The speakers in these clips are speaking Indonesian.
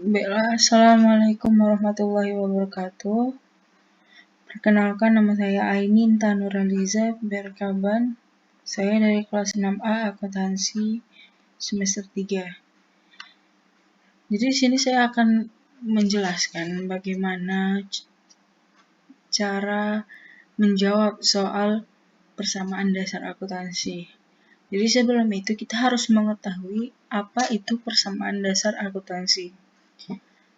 Baiklah, Assalamualaikum warahmatullahi wabarakatuh. Perkenalkan, nama saya Ainin Tanuraliza Berkaban. Saya dari kelas 6A Akuntansi semester 3. Jadi di sini saya akan menjelaskan bagaimana cara menjawab soal persamaan dasar akuntansi. Jadi sebelum itu kita harus mengetahui apa itu persamaan dasar akuntansi.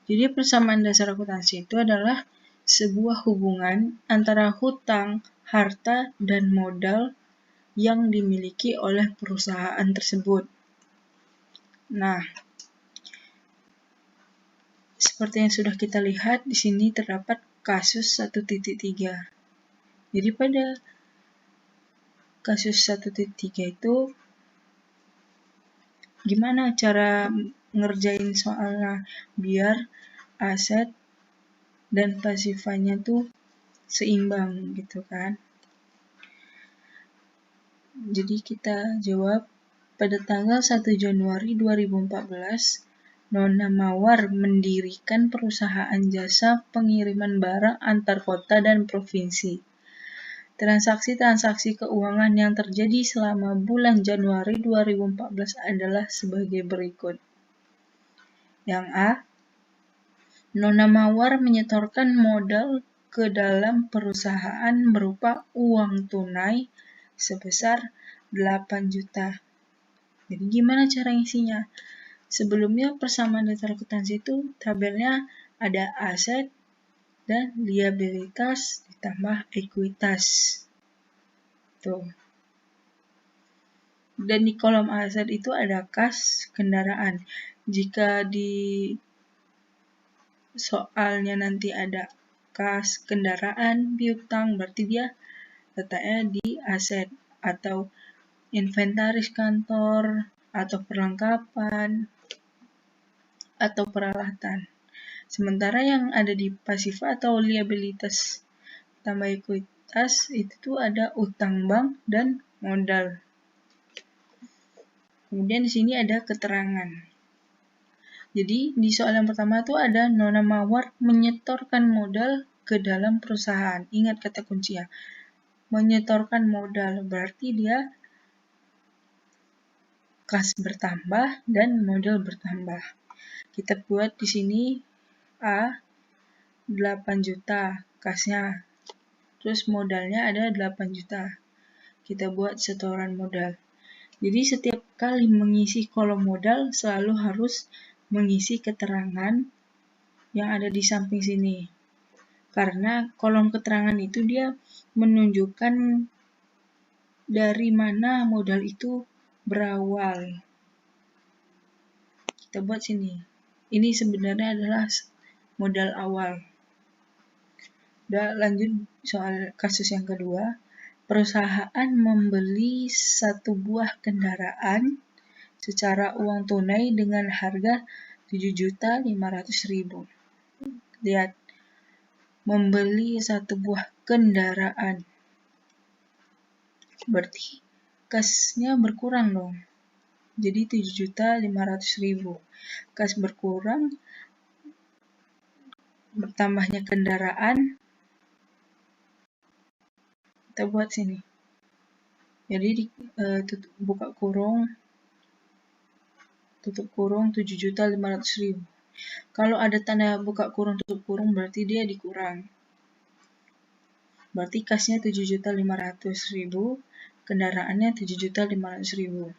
Jadi persamaan dasar akuntansi itu adalah sebuah hubungan antara hutang, harta, dan modal yang dimiliki oleh perusahaan tersebut. Nah, seperti yang sudah kita lihat di sini terdapat kasus 1.3. Jadi pada kasus 1.3 itu gimana cara ngerjain soalnya biar aset dan pasifanya tuh seimbang gitu kan. Jadi kita jawab, pada tanggal 1 Januari 2014 Nona Mawar mendirikan perusahaan jasa pengiriman barang antar kota dan provinsi. Transaksi-transaksi keuangan yang terjadi selama bulan Januari 2014 adalah sebagai berikut. Yang A, Nona Mawar menyetorkan modal ke dalam perusahaan berupa uang tunai sebesar 8 juta. Jadi gimana cara isinya? Sebelumnya persamaan dasar akuntansi itu tabelnya ada aset dan liabilitas ditambah ekuitas. Tuh. Dan di kolom aset itu ada kas kendaraan. Jika di soalnya nanti ada kas kendaraan piutang, berarti dia letaknya di aset atau inventaris kantor atau perlengkapan atau peralatan. Sementara yang ada di pasif atau liabilitas tambah ekuitas itu tuh ada utang bank dan modal. Kemudian di sini ada keterangan. Jadi di soal yang pertama tuh ada Nona Mawar menyetorkan modal ke dalam perusahaan. Ingat kata kunci ya. Menyetorkan modal berarti dia kas bertambah dan modal bertambah. Kita buat di sini A 8 juta kasnya. Terus modalnya ada 8 juta. Kita buat setoran modal. Jadi setiap kali mengisi kolom modal selalu harus mengisi keterangan yang ada di samping sini. Karena kolom keterangan itu dia menunjukkan dari mana modal itu berawal. Kita buat sini. Ini sebenarnya adalah modal awal. Dan lanjut soal kasus yang kedua. Perusahaan membeli satu buah kendaraan secara uang tunai dengan harga 7.500.000. Lihat, membeli satu buah kendaraan. Berarti kasnya berkurang dong. Jadi 7.500.000. Kas berkurang, bertambahnya kendaraan. Kita buat sini. Jadi buka kurung, tutup kurung 7.500.000. Kalau ada tanda buka kurung tutup kurung berarti dia dikurang. Berarti kasnya 7.500.000, kendaraannya 7.500.000.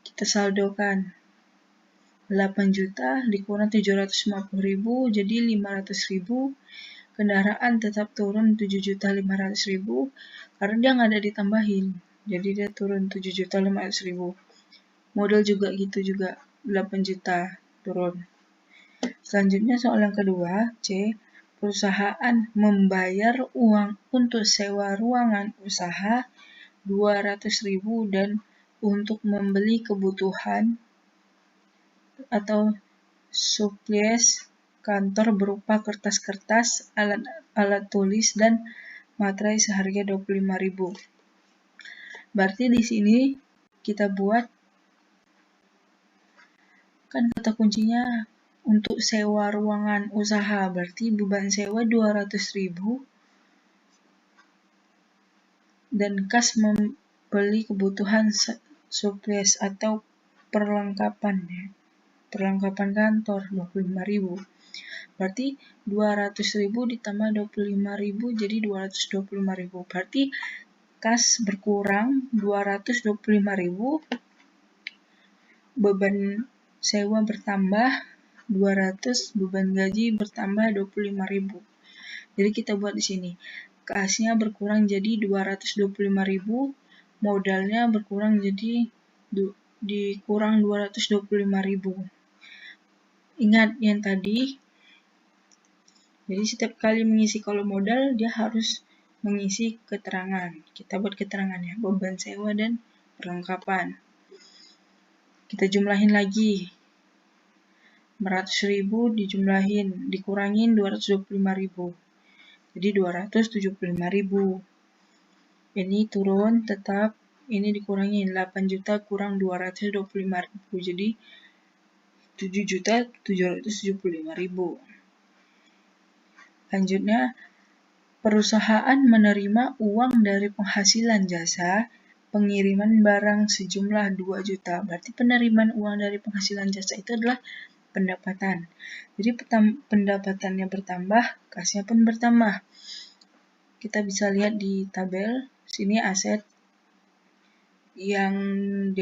Kita saldokan. 8 juta dikurang 750.000 jadi 500.000. Kendaraan tetap turun 7.500.000 karena dia nggak ada ditambahin. Jadi dia turun 7.500.000. Modal juga gitu juga 8 juta turun. Selanjutnya soal yang kedua, C. Perusahaan membayar uang untuk sewa ruangan usaha 200.000 dan untuk membeli kebutuhan atau supplies kantor berupa kertas-kertas, alat tulis, dan materai seharga 25.000. Berarti di sini kita buat, kan kata kuncinya untuk sewa ruangan usaha, berarti beban sewa 200.000 dan kas membeli kebutuhan supplies atau perlengkapan ya. Perlengkapan kantor 25.000. Berarti 200.000 ditambah 25.000 jadi 225.000. Berarti kas berkurang 225.000, beban sewa bertambah 200, beban gaji bertambah 25.000. Jadi kita buat di sini. Kasnya berkurang jadi 225.000, modalnya berkurang jadi dikurang 225.000. Ingat yang tadi, jadi setiap kali mengisi kolom modal dia harus mengisi keterangan. Kita buat keterangannya, beban sewa dan perlengkapan. Kita jumlahin lagi. 100.000 dijumlahin, dikurangin 225.000. Jadi 275.000. Ini turun tetap, ini dikurangin 8 juta kurang 225.000. Jadi 7.775.000. Lanjutnya, perusahaan menerima uang dari penghasilan jasa pengiriman barang sejumlah 2 juta. Berarti penerimaan uang dari penghasilan jasa itu adalah pendapatan. Jadi pendapatannya bertambah, kasnya pun bertambah. Kita bisa lihat di tabel, sini aset yang D,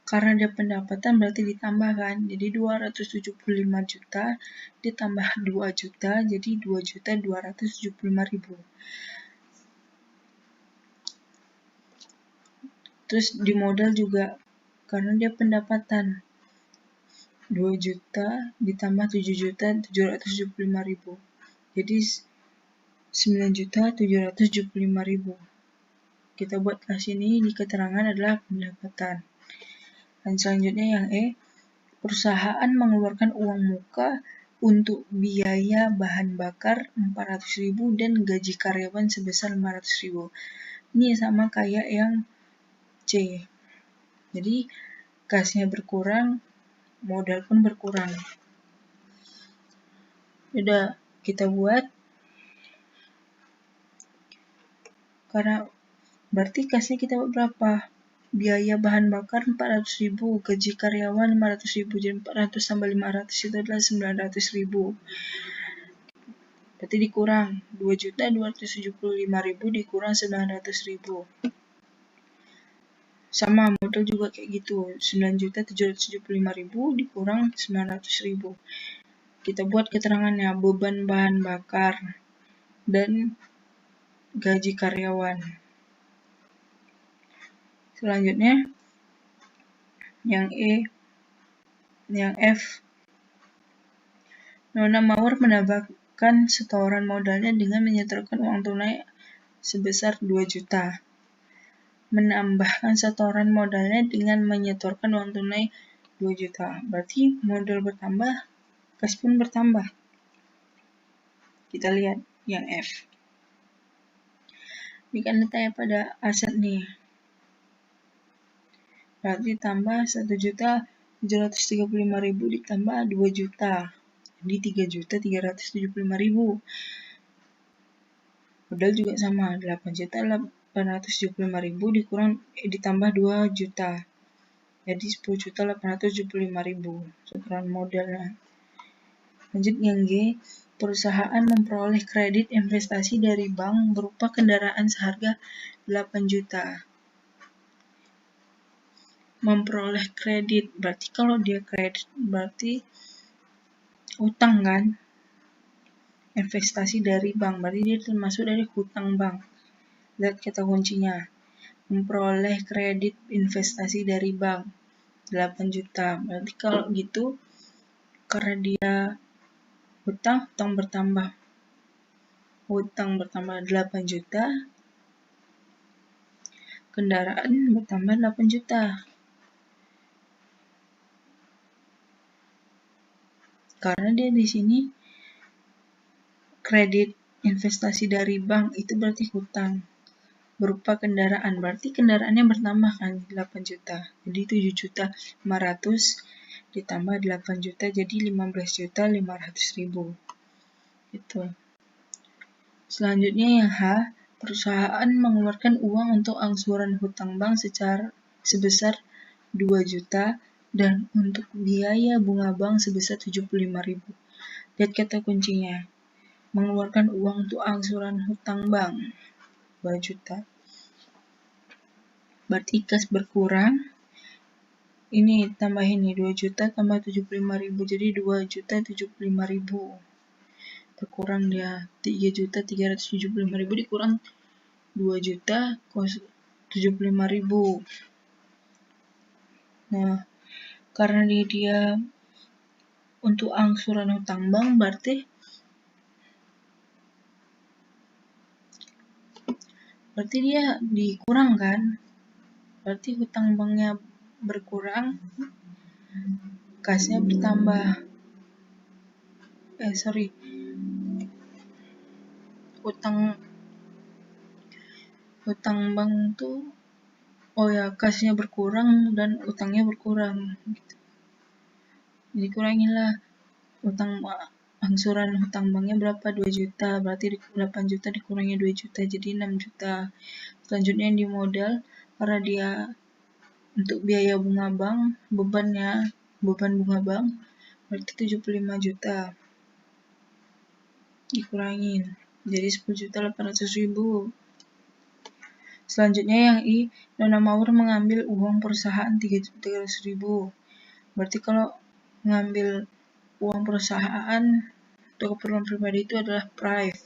karena dia pendapatan berarti ditambahkan. Jadi 275 juta ditambah 2 juta, jadi 2.275.000. Terus di modal juga, karena dia pendapatan 2 juta ditambah 7.775.000. Jadi 9.775.000. Kita buatlah sini di keterangan adalah pendapatan. Dan selanjutnya yang E, perusahaan mengeluarkan uang muka untuk biaya bahan bakar 400.000 dan gaji karyawan sebesar 500.000. Ini sama kayak yang C. Jadi kasnya berkurang, modal pun berkurang. Udah kita buat, karena berarti kasnya kita buat berapa? Biaya bahan bakar 400.000, gaji karyawan 500.000, jadi 400 tambah 500 itu adalah 900.000. Berarti dikurang 2.275.000 dikurang 900.000. Sama modal juga kayak gitu, 9.775.000 dikurang 900.000. Kita buat keterangannya, beban bahan bakar dan gaji karyawan. Selanjutnya yang E, yang F, Nona Mawar menambahkan setoran modalnya dengan menyetorkan uang tunai sebesar 2 juta. Menambahkan setoran modalnya dengan menyetorkan uang tunai 2 juta. Berarti modal bertambah, kas pun bertambah. Kita lihat yang F. Ini kan ditanya pada aset nih. Berarti tambah 1.735.000 ditambah 2 juta. Jadi 3.375.000. Modal juga sama, 8.875.000 ditambah 2 juta. Jadi 10.875.000 setoran modalnya. Lanjut yang G, perusahaan memperoleh kredit investasi dari bank berupa kendaraan seharga 8 juta. Memperoleh kredit, berarti kalau dia kredit berarti utang kan? Investasi dari bank, berarti dia termasuk dari hutang bank. Lihat kata kuncinya, memperoleh kredit investasi dari bank 8 juta. Berarti kalau gitu, karena dia hutang bertambah. Hutang bertambah 8 juta, kendaraan bertambah 8 juta. Karena dia di sini kredit investasi dari bank itu berarti hutang. berupa kendaraan. Berarti kendaraannya bertambah kan 8 juta. Jadi 7.500.000 ditambah 8 juta jadi 15.500.000. Gitu. Selanjutnya yang H, perusahaan mengeluarkan uang untuk angsuran hutang bank sebesar 2 juta dan untuk biaya bunga bank sebesar 75.000. Lihat kata kuncinya. Mengeluarkan uang untuk angsuran hutang bank 2 juta. Berarti kas berkurang. Ini tambahin nih 2 juta tambah 75.000 jadi 2.075.000. Berkurang dia 3.375.000 dikurang 2.075.000. Nah, karena dia untuk angsuran hutang bank berarti dia dikurang kan? Berarti hutang banknya berkurang, kasnya bertambah. Hutang bank tuh kasnya berkurang dan utangnya berkurang gitu. Jadi kurangilah angsuran hutang banknya berapa? 2 juta, berarti 8 juta dikurangi 2 juta jadi 6 juta. Selanjutnya yang di modal, karena dia untuk biaya bunga bank, beban bunga bank berarti 75 juta. Dikurangin jadi 10.800.000. Selanjutnya yang I, Nona Mawar mengambil uang perusahaan 300.000. Berarti kalau mengambil uang perusahaan untuk keperluan pribadi itu adalah prive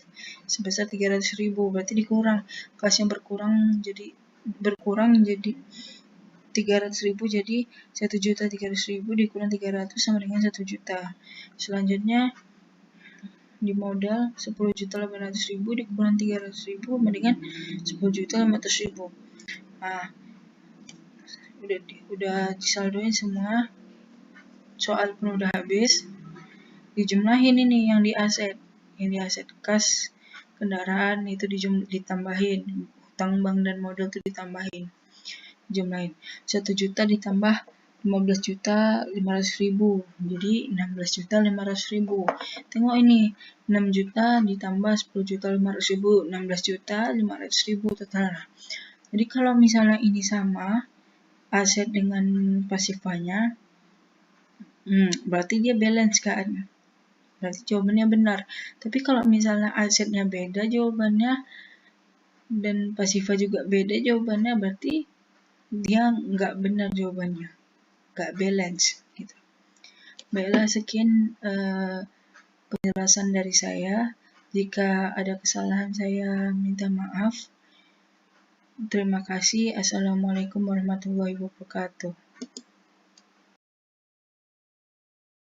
sebesar 300.000. Berarti dikurang, kasnya berkurang jadi 300.000 jadi 1.300.000 dikurang 300 sama dengan 1 juta. Selanjutnya di modal 10.800.000 dikurang 300.000 sama dengan 10.500.000. Nah, udah disaldoin semua. Soal pun udah habis. Dijumlahin ini yang di aset. Yang di aset kas kendaraan itu ditambahin. Hutang bank dan modal itu ditambahin. Jumlahin 1 juta ditambah 15.500.000 jadi 16.500.000. Tengok ini 6 juta ditambah 10.500.000 16.500.000 total. Jadi kalau misalnya ini sama aset dengan pasifanya, berarti dia balance kan, berarti jawabannya benar. Tapi kalau misalnya asetnya beda jawabannya dan pasifa juga beda jawabannya, berarti dia nggak benar jawabannya, nggak balance gitu. Baiklah, sekian penjelasan dari saya. Jika ada kesalahan saya minta maaf. Terima kasih. Assalamualaikum warahmatullahi wabarakatuh.